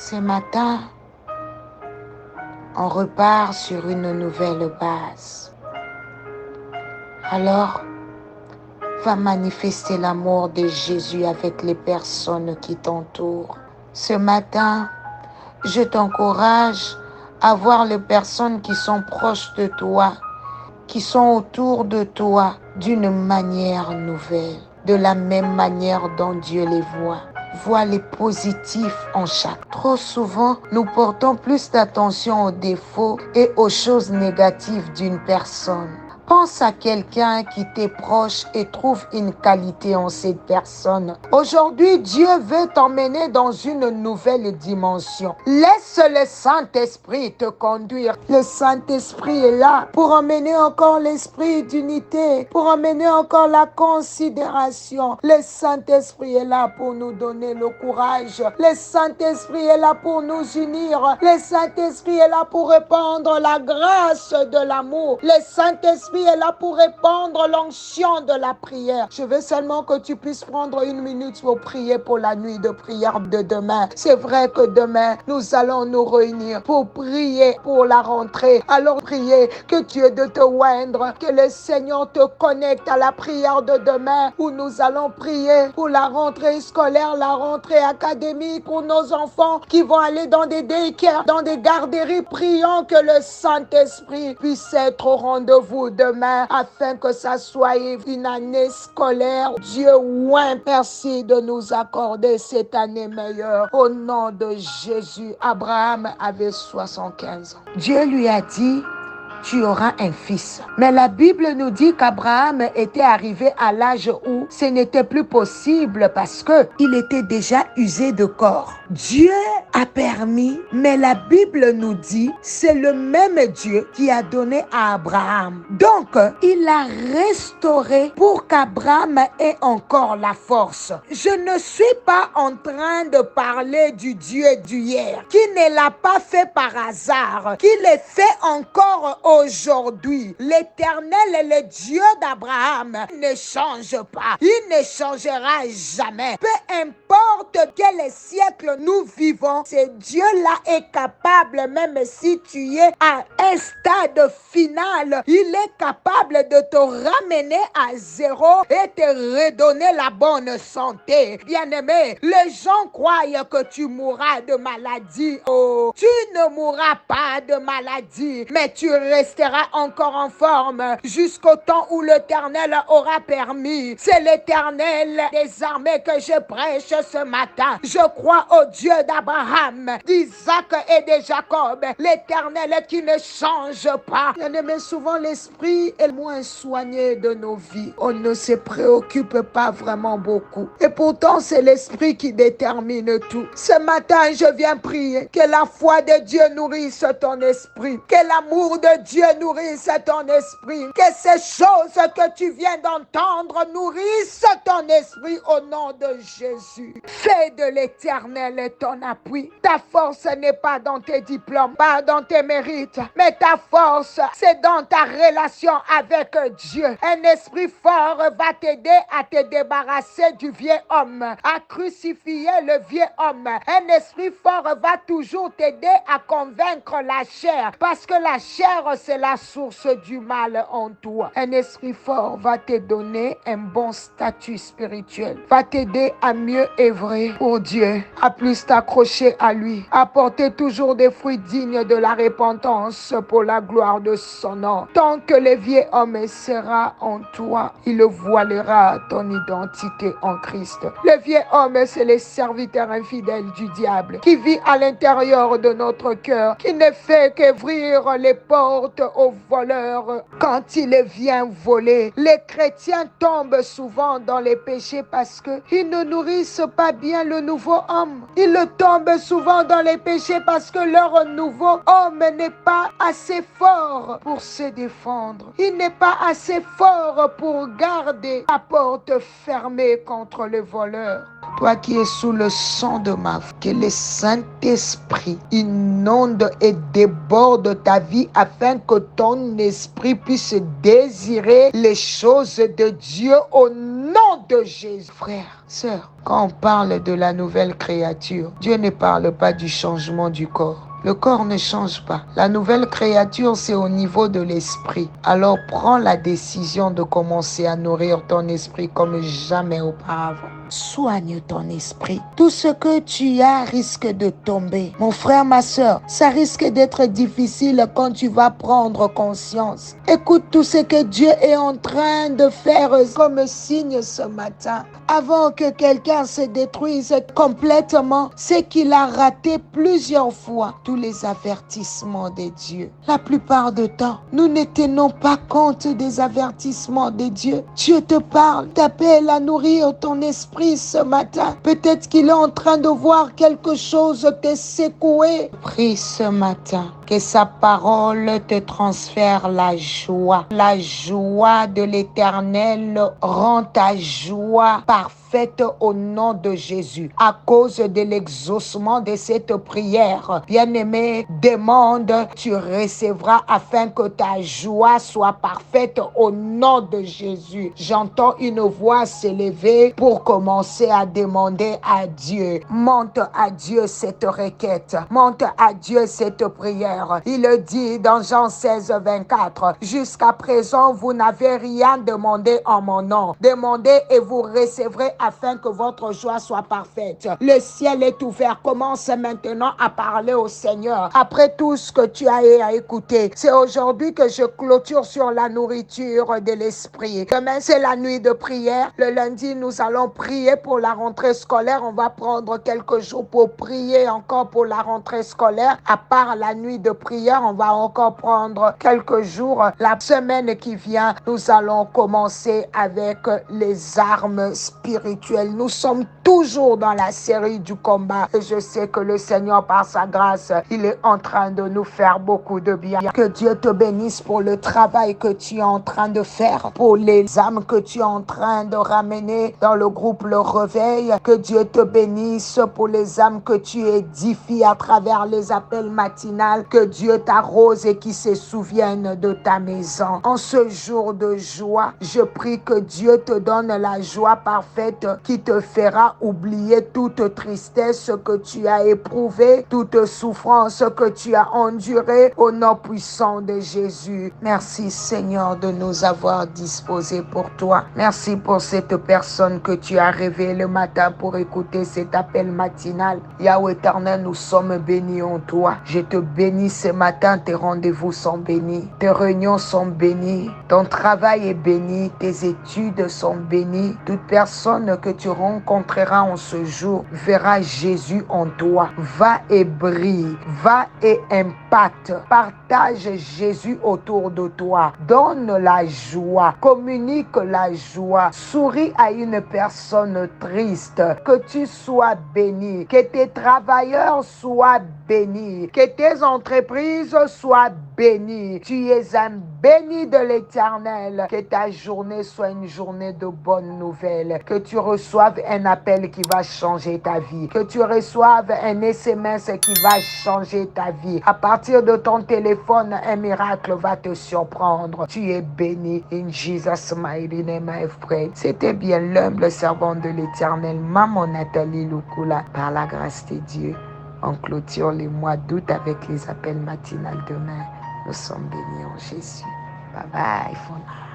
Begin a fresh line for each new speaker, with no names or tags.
Ce matin, on repart sur une nouvelle base. Alors, va manifester l'amour de Jésus avec les personnes qui t'entourent. Ce matin, je t'encourage à voir les personnes qui sont proches de toi, qui sont autour de toi d'une manière nouvelle, de la même manière dont Dieu les voit. Vois les positifs en chaque. Trop souvent, nous portons plus d'attention aux défauts et aux choses négatives d'une personne. Pense à quelqu'un qui t'est proche et trouve une qualité en cette personne. Aujourd'hui, Dieu veut t'emmener dans une nouvelle dimension. Laisse le Saint-Esprit te conduire. Le Saint-Esprit est là pour emmener encore l'esprit d'unité, pour emmener encore la considération. Le Saint-Esprit est là pour nous donner le courage. Le Saint-Esprit est là pour nous unir. Le Saint-Esprit est là pour répandre la grâce de l'amour. Le Saint-Esprit est là pour répandre l'onction de la prière. Je veux seulement que tu puisses prendre une minute pour prier pour la nuit de prière de demain. C'est vrai que demain, nous allons nous réunir pour prier pour la rentrée. Alors priez que Dieu de te oindre, que le Seigneur te connecte à la prière de demain où nous allons prier pour la rentrée scolaire, la rentrée académique, pour nos enfants qui vont aller dans des daycares, dans des garderies. Prions que le Saint-Esprit puisse être au rendez-vous demain afin que ça soit une année scolaire. Dieu oint, merci de nous accorder cette année meilleure. Au nom de Jésus, Abraham avait 75 ans. Dieu lui a dit: tu auras un fils. Mais la Bible nous dit qu'Abraham était arrivé à l'âge où ce n'était plus possible parce qu'il était déjà usé de corps. Dieu a permis, mais la Bible nous dit c'est le même Dieu qui a donné à Abraham. Donc, il a restauré pour qu'Abraham ait encore la force. Je ne suis pas en train de parler du Dieu d'hier, qui ne l'a pas fait par hasard, qui le fait encore aujourd'hui. L'Éternel est le Dieu d'Abraham. Il ne change pas. Il ne changera jamais. Peu importe quel siècle nous vivons, ce Dieu-là est capable, même si tu es à un stade final, il est capable de te ramener à zéro et te redonner la bonne santé. Bien-aimé, les gens croient que tu mourras de maladie. Oh, tu ne mourras pas de maladie, mais tu resteras encore en forme jusqu'au temps où l'Éternel aura permis. C'est l'Éternel des armées que je prêche ce matin. Je crois au Dieu d'Abraham, d'Isaac et de Jacob, l'Éternel qui ne change pas. Bien-aimé, souvent l'esprit est moins soigné de nos vies. On ne se préoccupe pas vraiment beaucoup. Et pourtant, c'est l'esprit qui détermine tout. Ce matin, je viens prier que la foi de Dieu nourrisse ton esprit, que l'amour de Dieu nourrisse ton esprit, que ces choses que tu viens d'entendre nourrissent ton esprit au nom de Jésus. Fais de l'Éternel ton appui. Ta force n'est pas dans tes diplômes, pas dans tes mérites, mais ta force, c'est dans ta relation avec Dieu. Un esprit fort va t'aider à te débarrasser du vieux homme, à crucifier le vieux homme. Un esprit fort va toujours t'aider à convaincre la chair, parce que la chair, c'est la source du mal en toi. Un esprit fort va te donner un bon statut spirituel, va t'aider à mieux œuvrer pour Dieu, à plus t'accrocher à lui, à porter toujours des fruits dignes de la repentance pour la gloire de son nom. Tant que le vieux homme sera en toi, il voilera ton identité en Christ. Le vieux homme, c'est le serviteur infidèle du diable qui vit à l'intérieur de notre cœur, qui ne fait qu'ouvrir les portes aux voleurs quand il vient voler. Les chrétiens tombent souvent dans les péchés parce qu'ils ne nourrissent pas bien le nouveau homme. Ils tombent souvent dans les péchés parce que leur nouveau homme n'est pas assez fort pour se défendre. Il n'est pas assez fort pour garder la porte fermée contre les voleurs. toi qui es sous le sang de ma vie, que le Saint-Esprit inonde et déborde ta vie afin que ton esprit puisse désirer les choses de Dieu au nom de Jésus. Frère, sœur, quand on parle de la nouvelle créature, Dieu ne parle pas du changement du corps. Le corps ne change pas. La nouvelle créature, c'est au niveau de l'esprit. Alors prends la décision de commencer à nourrir ton esprit comme jamais auparavant. Soigne ton esprit. Tout ce que tu as risque de tomber. Mon frère, ma soeur, ça risque d'être difficile quand tu vas prendre conscience. Écoute tout ce que Dieu est en train de faire comme signe ce matin. Avant que quelqu'un se détruise complètement, c'est qu'il a raté plusieurs fois tous les avertissements de Dieu. La plupart du temps, nous ne tenons pas compte des avertissements de Dieu. Dieu te parle, t'appelle à nourrir ton esprit ce matin. Peut-être qu'il est en train de voir quelque chose te secouer. Prie ce matin que sa parole te transfère la joie. La joie de l'Éternel rend ta joie parfaite au nom de Jésus. À cause de l'exaucement de cette prière, bien-aimé, demande, tu recevras afin que ta joie soit parfaite au nom de Jésus. J'entends une voix s'élever pour commencer à demander à Dieu. Monte à Dieu cette requête. Monte à Dieu cette prière. Il dit dans Jean 16, 24, jusqu'à présent, vous n'avez rien demandé en mon nom. Demandez et vous recevrez afin que votre joie soit parfaite. Le ciel est ouvert. Commence maintenant à parler au Seigneur. Après tout ce que tu as à écouter, c'est aujourd'hui que je clôture sur la nourriture de l'esprit. Demain, c'est la nuit de prière. Le lundi, nous allons prier pour la rentrée scolaire. On va prendre quelques jours pour prier encore pour la rentrée scolaire. À part la nuit de prière, on va encore prendre quelques jours. La semaine qui vient, nous allons commencer avec les armes spirituelles. Nous sommes toujours dans la série du combat. Et je sais que le Seigneur, par sa grâce, il est en train de nous faire beaucoup de bien. Que Dieu te bénisse pour le travail que tu es en train de faire, pour les âmes que tu es en train de ramener dans le groupe Le Réveil. Que Dieu te bénisse pour les âmes que tu édifies à travers les appels matinales. Que Dieu t'arrose et qu'il se souvienne de ta maison. En ce jour de joie, je prie que Dieu te donne la joie parfaite qui te fera oublier toute tristesse que tu as éprouvée, toute souffrance que tu as endurée au nom puissant de Jésus. Merci Seigneur de nous avoir disposés pour toi. Merci pour cette personne que tu as réveillée le matin pour écouter cet appel matinal. Yahweh éternel, nous sommes bénis en toi. Je te bénis ce matin, tes rendez-vous sont bénis, tes réunions sont bénies, ton travail est béni, tes études sont bénies. Toute personne que tu rencontreras en ce jour verra Jésus en toi. Va et brille, va et impacte. Partage Jésus autour de toi. Donne la joie, communique la joie. Souris à une personne triste. Que tu sois béni, que tes travailleurs soient bénis, que tes entreprises soient bénies. Tu es un béni de l'Éternel. Que ta journée soit une journée de bonnes nouvelles. Que tu reçoives un appel qui va changer ta vie. Que tu reçoives un SMS qui va changer ta vie. À partir de ton téléphone, un miracle va te surprendre. Tu es béni. In Jesus' mighty name I pray. C'était bien l'humble servant de l'Éternel, Maman Nathalie Lukula. Par la grâce de Dieu, on clôture les mois d'août avec les appels matinales demain. Nous sommes bénis en Jésus. Bye bye for now.